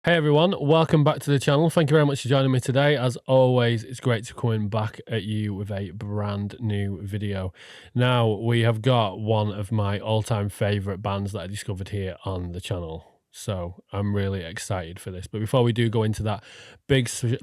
Hey everyone, welcome back to the channel. Thank you very much for joining me today. As always, it's great to come back at you with a brand new video. Now, we have got one of my all-time favourite bands that I discovered here on the channel. So I'm really excited for this. But before we do go into that, big shout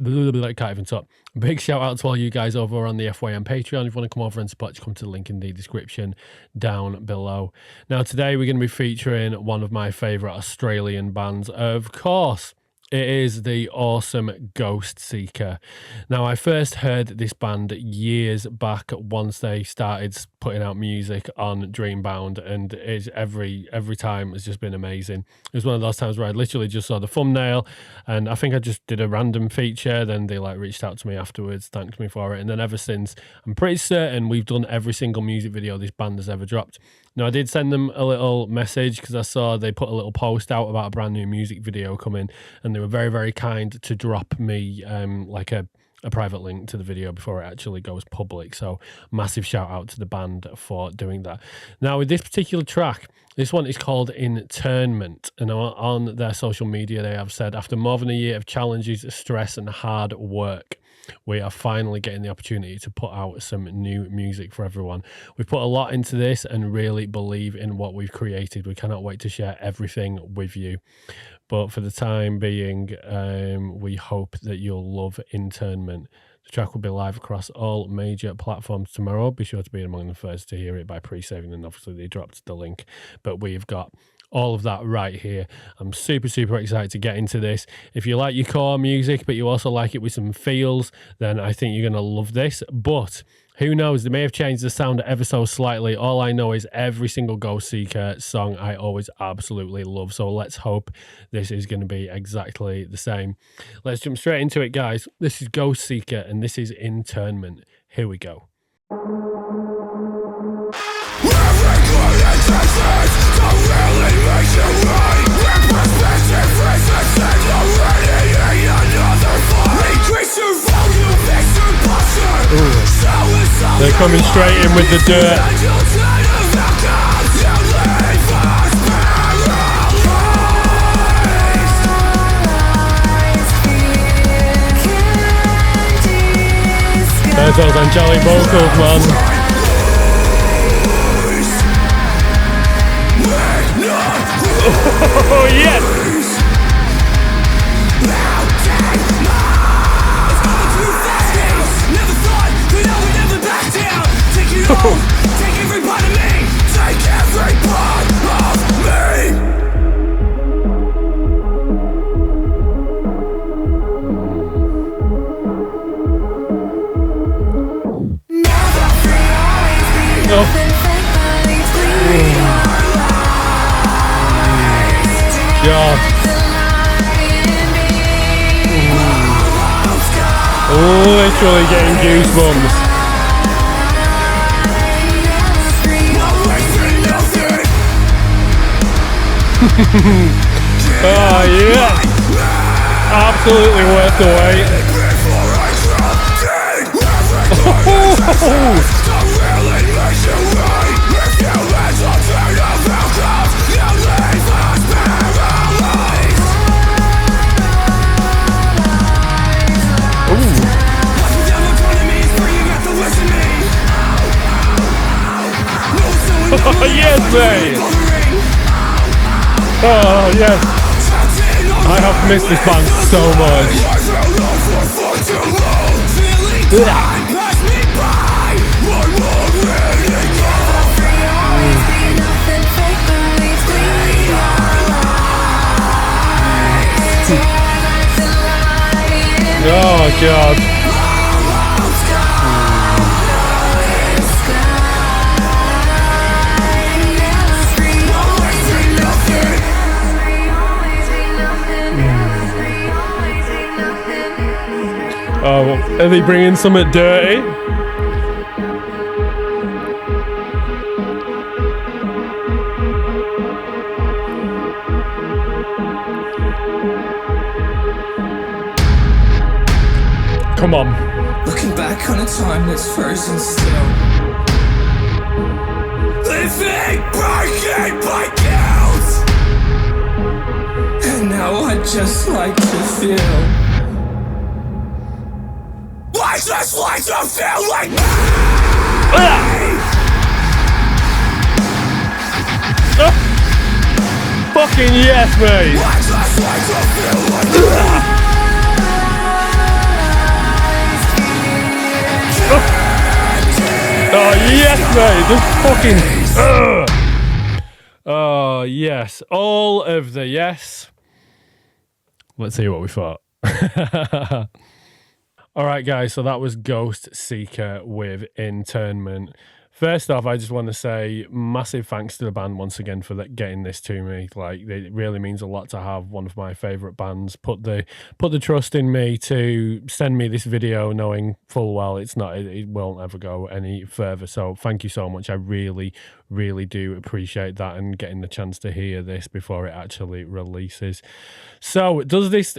out to all you guys over on the FYM Patreon. If you want to come over and support, come to the link in the description down below. Now today we're going to be featuring one of my favourite Australian bands. Of course, it is the awesome GhostSeeker. Now, I first heard this band years back once they started putting out music on Dreambound, and it's every time it's just been amazing. It was one of those times where I literally just saw the thumbnail, and I think I just did a random feature. Then they reached out to me afterwards, thanked me for it, and then ever since, I'm pretty certain we've done every single music video this band has ever dropped. Now, I did send them a little message because I saw they put a little post out about a brand new music video coming, and they were very, very kind to drop me like a private link to the video before it actually goes public. So massive shout out to the band for doing that. Now, with this particular track, this one is called Internment, and on their social media they have said, after more than a year of challenges, stress and hard work, we are finally getting the opportunity to put out some new music for everyone. We've put a lot into this and really believe in what we've created. We cannot wait to share everything with you. But for the time being, we hope that you'll love Internment. The track will be live across all major platforms tomorrow. Be sure to be among the first to hear it by pre-saving, and obviously they dropped the link. But we've got all of that right here. I'm super, super excited to get into this. If you like your core music, but you also like it with some feels, then I think you're going to love this. But who knows, they may have changed the sound ever so slightly. All I know is every single GhostSeeker song I always absolutely love. So let's hope this is going to be exactly the same. Let's jump straight into it, guys. This is GhostSeeker, and this is Internment. Here we go. They're coming straight in with the dirt. There's those angelic vocals, man. Oh, yes! Take every part of me! Take every part of me! Never free, always be nothing fake, but it's free. God. Oh, literally getting goosebumps. Oh yeah, absolutely worth the wait. Oh yes, mate. Oh, yes. I have missed this band so much. Oh, God. Oh, are they bringing something dirty? Come on. Looking back on a time that's frozen still. Living, breaking by guilt. And now I'd just like to feel. I just like to feel like me. Fucking yes, mate. I just like to feel like me. Oh yes, mate. Just fucking. Oh yes, all of the yes. Let's see what we thought. All right, guys. So that was GhostSeeker with Internment. First off, I just want to say massive thanks to the band once again for getting this to me. Like, it really means a lot to have one of my favourite bands put the trust in me to send me this video, knowing full well it won't ever go any further. So thank you so much. I really, really do appreciate that, and getting the chance to hear this before it actually releases. So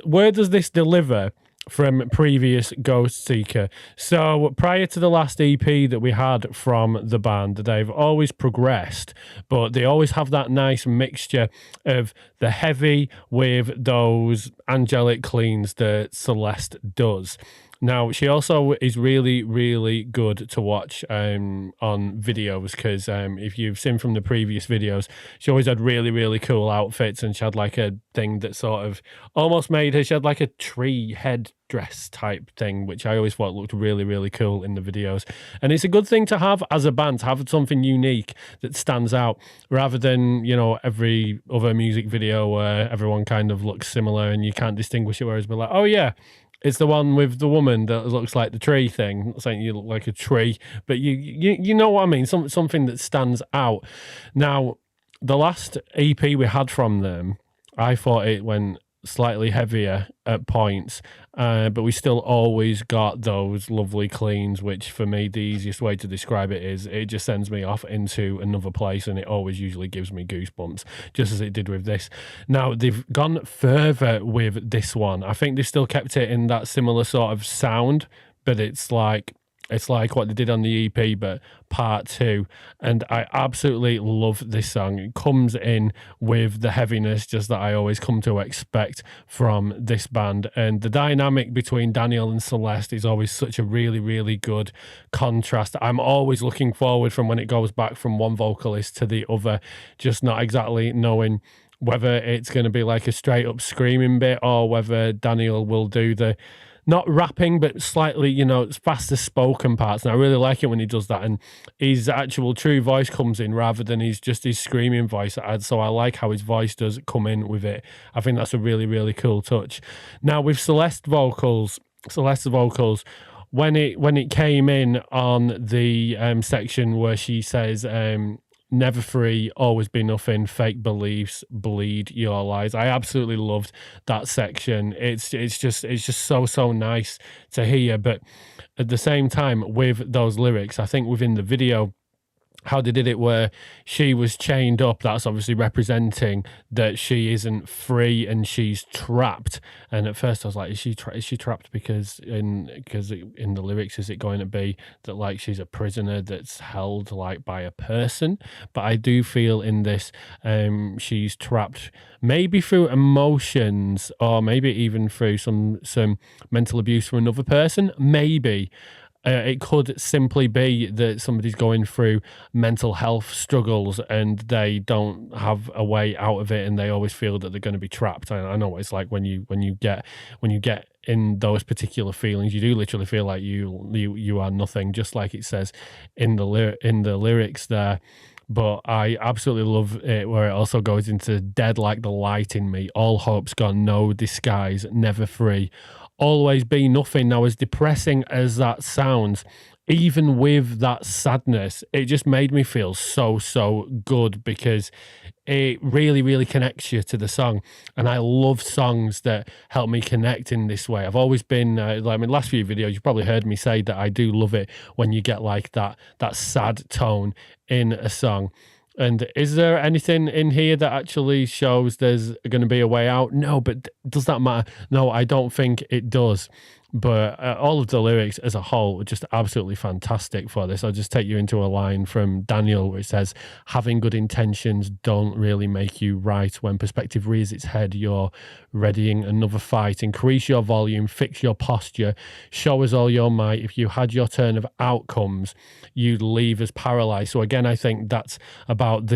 where does this deliver from previous GhostSeeker? So prior to the last EP that we had from the band, they've always progressed, but they always have that nice mixture of the heavy with those angelic cleans that Celeste does. Now, she also is really, really good to watch on videos, because if you've seen from the previous videos, she always had really, really cool outfits, and she had like a thing that sort of almost made her, she had like a tree head dress type thing, which I always thought looked really, really cool in the videos. And it's a good thing to have as a band, to have something unique that stands out, rather than, you know, every other music video where everyone kind of looks similar and you can't distinguish it, whereas we're like, oh yeah, it's the one with the woman that looks like the tree thing. I'm not saying you look like a tree, but you know what I mean? Something that stands out. Now, the last EP we had from them, I thought it went slightly heavier at points, but we still always got those lovely cleans, which for me, the easiest way to describe it is it just sends me off into another place, and it always usually gives me goosebumps, just as it did with this. Now, they've gone further with this one. I think they still kept it in that similar sort of sound, but it's like what they did on the EP, but part 2. And I absolutely love this song. It comes in with the heaviness just that I always come to expect from this band. And the dynamic between Daniel and Celeste is always such a really, really good contrast. I'm always looking forward from when it goes back from one vocalist to the other, just not exactly knowing whether it's going to be like a straight up screaming bit, or whether Daniel will do the not rapping, but slightly, you know, faster spoken parts. And I really like it when he does that, and his actual true voice comes in rather than his screaming voice. So I like how his voice does come in with it. I think that's a really, really cool touch. Now, with Celeste's vocals, when it came in on the section where she says, never free, always be nothing, fake beliefs bleed your lies, I absolutely loved that section. It's just so nice to hear. But at the same time, with those lyrics, I think within the video, how they did it where she was chained up, that's obviously representing that she isn't free and she's trapped. And at first I was like, is she trapped because in the lyrics, is it going to be that like she's a prisoner that's held like by a person? But I do feel in this she's trapped maybe through emotions, or maybe even through some mental abuse from another person, maybe. It could simply be that somebody's going through mental health struggles and they don't have a way out of it, and they always feel that they're going to be trapped. I know what it's like when you get in those particular feelings. You do literally feel like you are nothing, just like it says in the lyrics there. But I absolutely love it where it also goes into dead like the light in me, all hope's gone, no disguise, never free, always be nothing. Now, as depressing as that sounds, even with that sadness, it just made me feel so good, because it really, really connects you to the song. And I love songs that help me connect in this way. I've always been, last few videos, you probably heard me say that I do love it when you get like that sad tone in a song. And is there anything in here that actually shows there's going to be a way out? No, but does that matter? No, I don't think it does. but all of the lyrics as a whole are just absolutely fantastic for this. I'll just take you into a line from Daniel where it says, having good intentions don't really make you right. When perspective rears its head, you're readying another fight. Increase your volume, fix your posture, show us all your might. If you had your turn of outcomes, you'd leave us paralyzed. So again, I think that's about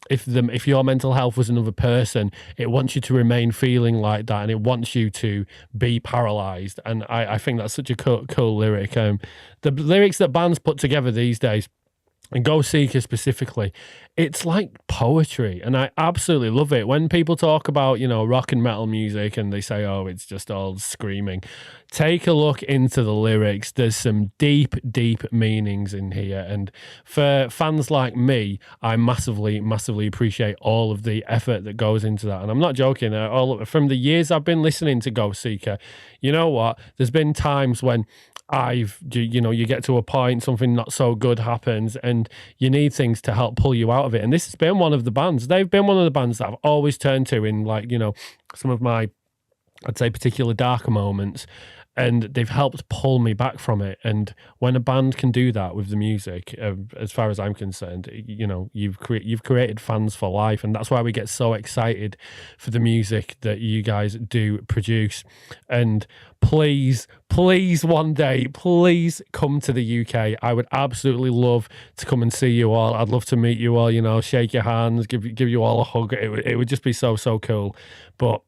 if your mental health was another person, it wants you to remain feeling like that, and it wants you to be paralyzed. And I think that's such a cool lyric. The lyrics that bands put together these days, and GhostSeeker specifically, it's like poetry, and I absolutely love it. When people talk about, rock and metal music and they say, oh, it's just all screaming, take a look into the lyrics. There's some deep meanings in here, and for fans like me, I massively appreciate all of the effort that goes into that. And I'm not joking, from the years I've been listening to GhostSeeker, you know what, there's been times when you get to a point, something not so good happens, and you need things to help pull you out of it. And this has been one of the bands. They've been one of the bands that I've always turned to in, some of my, I'd say, particular darker moments, and they've helped pull me back from it. And when a band can do that with the music, as far as I'm concerned, you've created fans for life, and that's why we get so excited for the music that you guys do produce. And please one day, please come to the UK. I would absolutely love to come and see you all. I'd love to meet you all, shake your hands, give you all a hug. It would just be so cool. But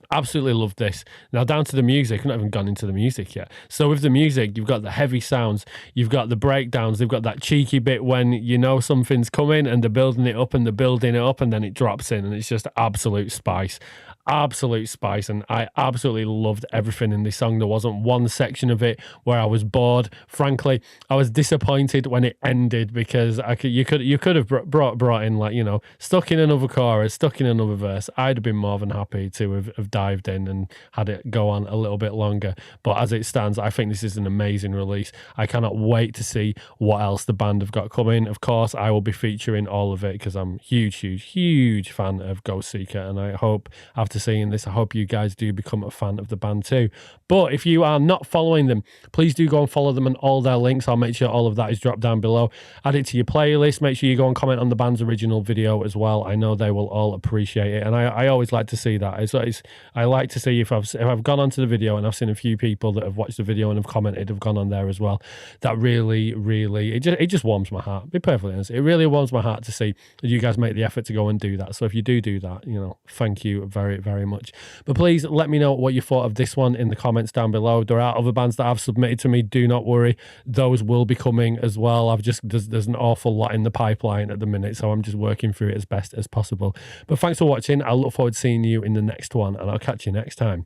absolutely love this. Now down to the music. I've not even gone into the music yet. So with the music, you've got the heavy sounds, you've got the breakdowns, they've got that cheeky bit when something's coming and they're building it up and then it drops in, and it's just absolute spice. And I absolutely loved everything in this song. There wasn't one section of it where I was bored. Frankly, I was disappointed when it ended, because you could have brought in stuck in another chorus, stuck in another verse. I'd have been more than happy to have dived in and had it go on a little bit longer. But as it stands, I think this is an amazing release. I cannot wait to see what else the band have got coming. Of course, I will be featuring all of it because I'm huge fan of GhostSeeker, and I hope after seeing this, I hope you guys do become a fan of the band too. But if you are not following them, please do go and follow them, and all their links, I'll make sure all of that is dropped down below. Add it to your playlist. Make sure you go and comment on the band's original video as well. I know they will all appreciate it, and I always like to see that. I like to see if I've gone onto the video and I've seen a few people that have watched the video and have commented, have gone on there as well. That really it just warms my heart. Be perfectly honest, it really warms my heart to see that you guys make the effort to go and do that. So if you do that, thank you very much. But please let me know what you thought of this one in the comments down below. There are other bands that I've submitted to me. Do not worry, those will be coming as well. There's an awful lot in the pipeline at the minute, so I'm just working through it as best as possible. But thanks for watching. I look forward to seeing you in the next one, and I'll catch you next time.